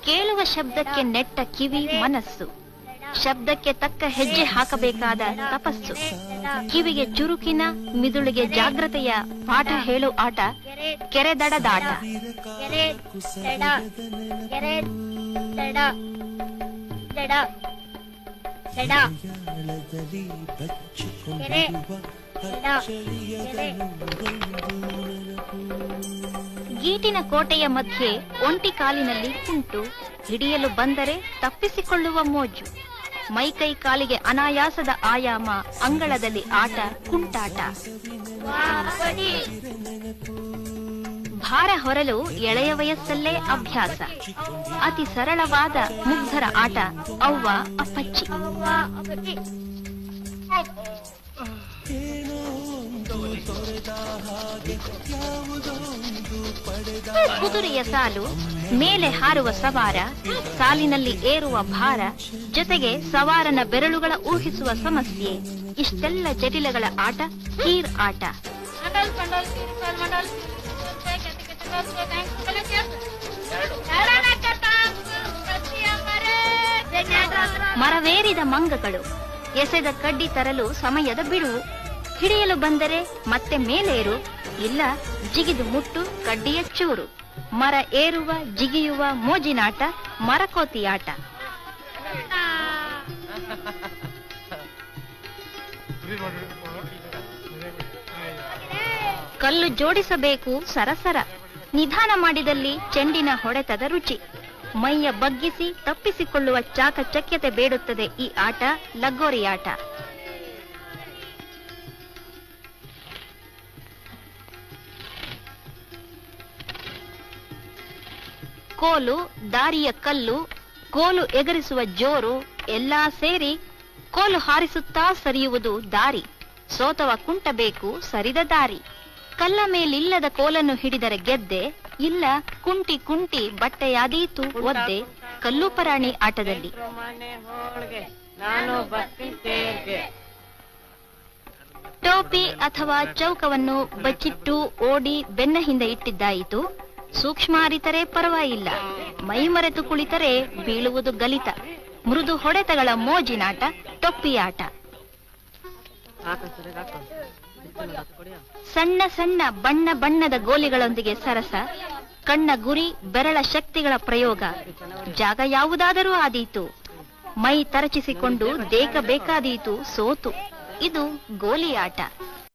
ಕೇಳುವ ಶಬ್ದಕ್ಕೆ ನೆಟ್ಟ ಕಿವಿ ಮನಸ್ಸು, ಶಬ್ದಕ್ಕೆ ತಕ್ಕ ಹೆಜ್ಜೆ ಹಾಕಬೇಕಾದ ತಪಸ್ಸು. ಕಿವಿಗೆ ಚುರುಕಿನ, ಮಿದುಳಿಗೆ ಜಾಗ್ರತೆಯ ಪಾಠ ಹೇಳು ಆಟ ಕೆರೆದಡದಾಟ. ಗೀಟಿನ ಕೋಟೆಯ ಮಧ್ಯೆ ಒಂಟಿ ಕಾಲಿನಲ್ಲಿ ಕುಂಟು, ಹಿಡಿಯಲು ಬಂದರೆ ತಪ್ಪಿಸಿಕೊಳ್ಳುವ ಮೋಜು. ಮೈಕೈ ಕಾಲಿಗೆ ಅನಾಯಾಸದ ಆಯಾಮ, ಅಂಗಳದಲ್ಲಿ ಆಟ ಕುಂಟಾಟ. ಭಾರ ಹೊರಲು ಎಳೆಯ ವಯಸ್ಸಲ್ಲೇ ಅಭ್ಯಾಸ. ಅತಿ ಸರಳವಾದ ಮುಗ್ಧರ ಆಟ ಅವ್ವ ಅಪ್ಪಚ್ಚಿ. ಕುದುರೆಯ ಸಾಲು, ಮೇಲೆ ಹಾರುವ ಸವಾರ, ಸಾಲಿನಲ್ಲಿ ಏರುವ ಭಾರ, ಜೊತೆಗೆ ಸವಾರನ ಬೆರಳುಗಳ ಊಹಿಸುವ ಸಮಸ್ಯೆ. ಇಷ್ಟೆಲ್ಲ ಜಟಿಲಗಳ ಆಟ ಕೀರ್ ಆಟ. ಮರವೇರಿದ ಮಂಗಗಳು, ಎಸೆದ ಕಡ್ಡಿ ತರಲು ಸಮಯದ ಬಿಡುವು. ಹಿಡಿಯಲು ಬಂದರೆ ಮತ್ತೆ ಮೇಲೇರು, ಇಲ್ಲ ಜಿಗಿದು ಮುಟ್ಟು ಕಡ್ಡಿಯ ಚೂರು. ಮರ ಏರುವ ಜಿಗಿಯುವ ಮೋಜಿನಾಟ ಮರಕೋತಿಯಾಟ. ಕಲ್ಲು ಜೋಡಿಸಬೇಕು ಸರಸರ, ನಿಧಾನ ಮಾಡಿದಲ್ಲಿ ಚೆಂಡಿನ ಹೊಡೆತದ ರುಚಿ. ಮೈಯ ಬಗ್ಗಿಸಿ ತಪ್ಪಿಸಿಕೊಳ್ಳುವ ಚಾಕಚಕ್ಯತೆ ಬೇಡುತ್ತದೆ ಈ ಆಟ ಲಗೋರಿಯಾಟ. ಕೋಲು, ದಾರಿಯ ಕಲ್ಲು, ಕೋಲು ಎಗರಿಸುವ ಜೋರು ಎಲ್ಲಾ ಸೇರಿ ಕೋಲು ಹಾರಿಸುತ್ತಾ ಸರಿಯುವುದು ದಾರಿ. ಸೋತವ ಕುಂಟಬೇಕು ಸರಿದ ದಾರಿ. ಕಲ್ಲ ಮೇಲಿಲ್ಲದ ಕೋಲನ್ನು ಹಿಡಿದರೆ ಗೆದ್ದೆ, ಇಲ್ಲ ಕುಂಟಿ ಕುಂಟಿ ಬಟ್ಟೆಯಾದೀತು ಒದ್ದೆ. ಕಲ್ಲು ಪರಾಣಿ ಆಟದಲ್ಲಿ ಟೋಪಿ ಅಥವಾ ಚೌಕವನ್ನು ಬಚ್ಚಿಟ್ಟು ಓಡಿ ಬೆನ್ನ ಹಿಂದೆ ಇಟ್ಟಿದ್ದಾಯಿತು. ಸೂಕ್ಷ್ಮ ಅರಿತರೆ ಪರವಾಗಿಲ್ಲ, ಮೈ ಮರೆತು ಕುಳಿತರೆ ಬೀಳುವುದು ಗಲಿತ. ಮೃದು ಹೊಡೆತಗಳ ಮೋಜಿನಾಟ ಟೊಪ್ಪಿಯಾಟ. ಸಣ್ಣ ಸಣ್ಣ ಬಣ್ಣ ಬಣ್ಣದ ಗೋಲಿಗಳೊಂದಿಗೆ ಸರಸ, ಕಣ್ಣ ಗುರಿ ಬೆರಳ ಶಕ್ತಿಗಳ ಪ್ರಯೋಗ. ಜಾಗ ಯಾವುದಾದರೂ ಆದೀತು, ಮೈ ತರಚಿಸಿಕೊಂಡು ದೇಕ ಬೇಕಾದೀತು ಸೋತು. ಇದು ಗೋಲಿ ಆಟ.